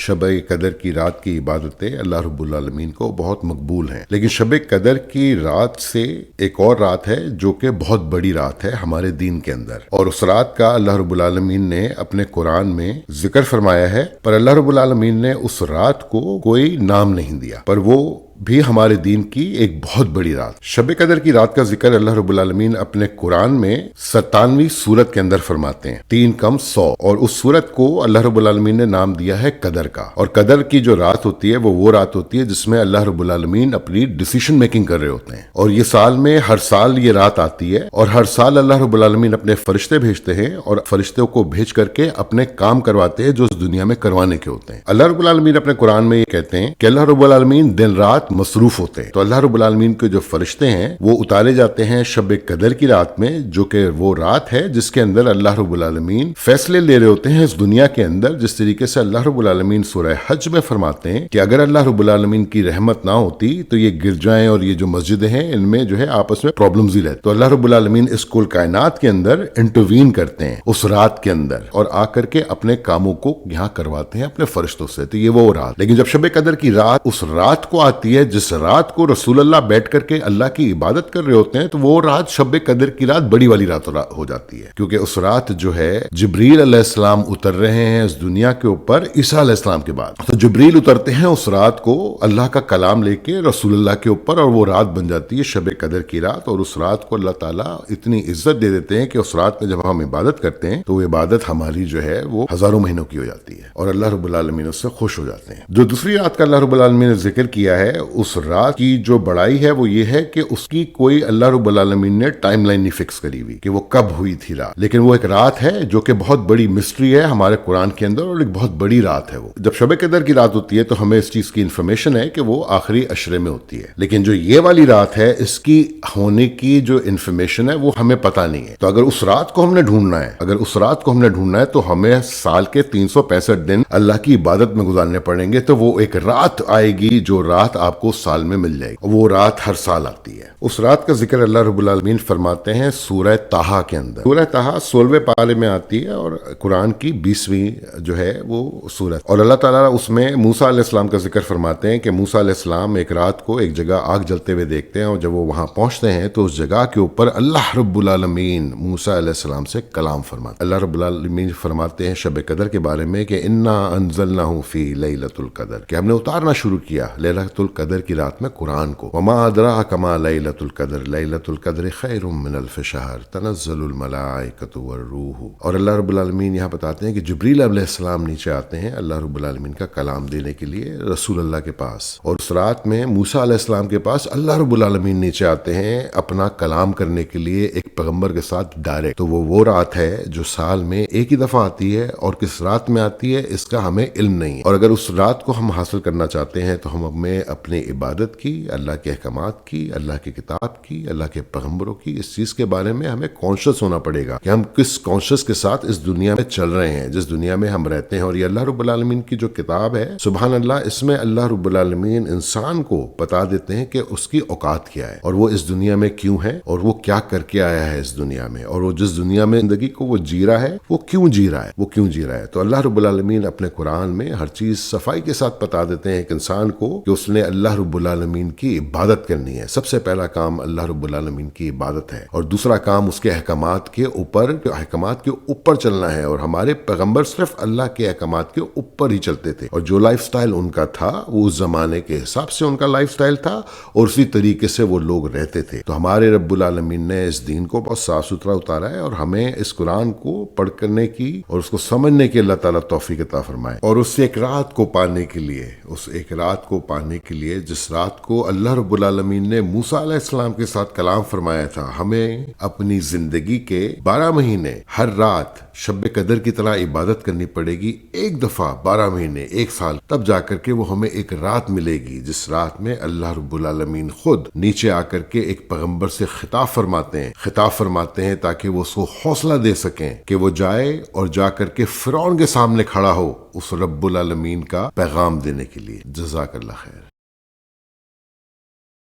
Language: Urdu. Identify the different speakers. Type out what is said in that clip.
Speaker 1: شب قدر کی رات کی عبادتیں اللہ رب العالمین کو بہت مقبول ہیں، لیکن شب قدر کی رات سے ایک اور رات ہے جو کہ بہت بڑی رات ہے ہمارے دین کے اندر، اور اس رات کا اللہ رب العالمین نے اپنے قرآن میں ذکر فرمایا ہے، پر اللہ رب العالمین نے اس رات کو کوئی نام نہیں دیا، پر وہ بھی ہمارے دین کی ایک بہت بڑی رات۔ شب قدر کی رات کا ذکر اللہ رب العالمین اپنے قرآن میں 97ویں سورت کے اندر فرماتے ہیں، 3 کم 100، اور اس سورت کو اللہ رب العالمین نے نام دیا ہے قدر کا۔ اور قدر کی جو رات ہوتی ہے وہ رات ہوتی ہے جس میں اللہ رب العالمین اپنی ڈیسیشن میکنگ کر رہے ہوتے ہیں، اور یہ سال میں ہر سال یہ رات آتی ہے، اور ہر سال اللہ رب العالمین اپنے فرشتے بھیجتے ہیں، اور فرشتوں کو بھیج کر کے اپنے کام کرواتے ہیں جو اس دنیا میں کروانے کے ہوتے ہیں۔ اللہ رب العالمین اپنے قرآن میں یہ کہتے ہیں کہ اللہ رب العالمین دن رات مصروف ہوتے ہیں، تو اللہ رب العالمین کے جو فرشتے ہیں وہ اتارے جاتے ہیں شب قدر کی رات میں، جو کہ وہ رات ہے جس کے اندر اللہ رب العالمین فیصلے لے رہے ہوتے ہیں اس دنیا کے اندر، جس طریقے سے اللہ رب العالمین سورہ حج میں فرماتے ہیں کہ اگر اللہ رب العالمین کی رحمت نہ ہوتی تو یہ گرجائیں اور یہ جو مسجدیں ہیں ان میں جو ہے آپس میں پرابلمز ہی رہتے، تو اللہ رب العالمین اس کل کائنات کے اندر انٹروین کرتے ہیں اس رات کے اندر، اور آ کر کے اپنے کاموں کو یہاں کرواتے ہیں اپنے فرشتوں سے، تو یہ وہ رات۔ لیکن جب شب قدر کی رات اس رات کو آتی ہے جس رات کو رسول اللہ بیٹھ کر کے اللہ کی عبادت کر رہے ہوتے ہیں، تو وہ رات شب قدر کی رات بڑی والی رات ہو جاتی ہے، کیونکہ اس رات جو ہے جبریل علیہ السلام اتر رہے ہیں اس دنیا کے اوپر عیسیٰ علیہ السلام کے بعد، تو جبریل اترتے ہیں اس رات کو اللہ کا کلام لے کے رسول اللہ کے اوپر، اور وہ رات بن جاتی ہے شب قدر کی رات، اور اس رات کو اللہ تعالیٰ اتنی عزت دے دیتے ہیں کہ اس رات میں جب ہم عبادت کرتے ہیں تو وہ عبادت ہماری جو ہے وہ ہزاروں مہینوں کی ہو جاتی ہے، اور اللہ رب العالمین اس سے خوش ہو جاتے ہیں۔ جو دوسری رات کا اللہ رب العالمین نے ذکر کیا ہے، اس رات کی جو بڑائی ہے وہ یہ ہے کہ اس کی کوئی اللہ رب العالمین نے ٹائم لائن نہیں فکس کری ہوئی کہ وہ کب ہوئی تھی رات، لیکن وہ ایک رات ہے جو کہ بہت بڑی مسٹری ہے ہمارے قرآن کے اندر، اور ایک بہت بڑی رات ہے وہ۔ جب شب قدر کی رات ہوتی ہے تو ہمیں اس چیز کی انفارمیشن ہے کہ وہ آخری عشرے میں ہوتی ہے، لیکن جو یہ والی رات ہے اس کی ہونے کی جو انفارمیشن ہے وہ ہمیں پتہ نہیں ہے، تو اگر اس رات کو ہم نے ڈھونڈنا ہے تو ہمیں سال کے 365 دن اللہ کی عبادت میں گزارنے پڑیں گے، تو وہ ایک رات آئے گی جو رات آپ کو سال میں مل جائے گی، وہ رات ہر سال آتی ہے۔ اس رات کا ذکر اللہ رب العالمین فرماتے ہیں سورہ طٰہٰ کے اندر۔ سورہ طٰہٰ 16ویں پارے میں آتی ہے اور قرآن کی 20ویں جو ہے وہ سورت، اور اللہ تعالیٰ اس میں موسیٰ علیہ السلام کا ذکر فرماتے ہیں کہ موسیٰ علیہ السلام ایک رات کو ایک جگہ آگ جلتے ہوئے دیکھتے ہیں، اور جب وہ وہاں پہنچتے ہیں تو اس جگہ کے اوپر اللہ رب العالمین موسیٰ علیہ السلام سے کلام فرماتے ہیں۔ اللہ رب العالمین فرماتے ہیں شب قدر کے بارے میں کہ انا انزلناہ فی لیلۃ القدر، کہ ہم نے اتارنا شروع کیا لیلۃ القدر کی رات میں قرآن کو، وما ادراک ما لیلۃ القدر لیلۃ القدر خیر من الف شہر تنزل الملائکۃ والروح۔ اور اللہ رب العالمین یہاں بتاتے ہیں کہ جبریل علیہ السلام نیچے آتے ہیں اللہ رب العالمین کا کلام دینے کے لیے رسول اللہ کے پاس، اور اس رات میں موسیٰ علیہ السلام کے پاس اللہ رب العالمین نیچے آتے ہیں اپنا کلام کرنے کے لیے ایک پیغمبر کے ساتھ ڈائریکٹ، تو وہ رات ہے جو سال میں ایک ہی دفعہ آتی ہے، اور کس رات میں آتی ہے اس کا ہمیں علم نہیں، اور اگر اس رات کو ہم حاصل کرنا چاہتے ہیں تو ہمیں اپنی عبادت کی، اللہ کے احکامات کی، اللہ کی کتاب کی، اللہ کے پیغمبروں کی، اس چیز کے بارے میں ہمیں کانشیس ہونا پڑے گا کہ ہم کس کانشیس کے ساتھ اس دنیا میں چل رہے ہیں، جس دنیا میں ہم رہتے ہیں۔ اور یہ اللہ رب العالمین کی جو کتاب ہے سبحان اللہ، اس میں اللہ رب العالمین انسان کو بتا دیتے ہیں کہ اس کی اوقات کیا ہے، اور وہ اس دنیا میں کیوں ہے، اور وہ کیا کر کے آیا ہے اس دنیا میں، اور وہ جس دنیا میں زندگی کو وہ جی رہا ہے وہ کیوں جی رہا ہے، تو اللہ رب العالمین اپنے قرآن میں ہر چیز صفائی کے ساتھ بتا دیتے ہیں ایک انسان کو کہ اس نے اللہ رب العالمین کی عبادت کرنی ہے۔ سب سے پہلا کام اللہ رب العالمین کی عبادت ہے، اور دوسرا کام اس کے احکامات کے اوپر چلنا ہے، اور ہمارے پیغمبر صرف اللہ کے احکامات کے اوپر ہی چلتے تھے، اور جو لائف سٹائل ان کا تھا وہ اس زمانے کے حساب سے ان کا لائف سٹائل تھا، اور اسی طریقے سے وہ لوگ رہتے تھے۔ تو ہمارے رب العالمین نے اس دین کو بہت صاف ستھرا اتارا ہے، اور ہمیں اس قرآن کو پڑھ کرنے کی اور اس کو سمجھنے کی اللہ تعالیٰ توفیق عطا فرمائے، اور اس ایک رات کو پانے کے لیے جس رات کو اللہ رب العالمین نے موسیٰ علیہ السلام کے ساتھ کلام فرمایا تھا، ہمیں اپنی زندگی کے 12 مہینے ہر رات شب قدر کی طرح عبادت کرنی پڑے گی، ایک دفعہ 12 مہینے 1 سال، تب جا کر کے وہ ہمیں ایک رات ملے گی جس رات میں اللہ رب العالمین خود نیچے آ کر کے ایک پیغمبر سے خطاب فرماتے ہیں تاکہ وہ اس کو حوصلہ دے سکیں کہ وہ جائے اور جا کر کے فرعون کے سامنے کھڑا ہو اس رب العالمین کا پیغام دینے کے لیے۔ جزاک اللہ خیر۔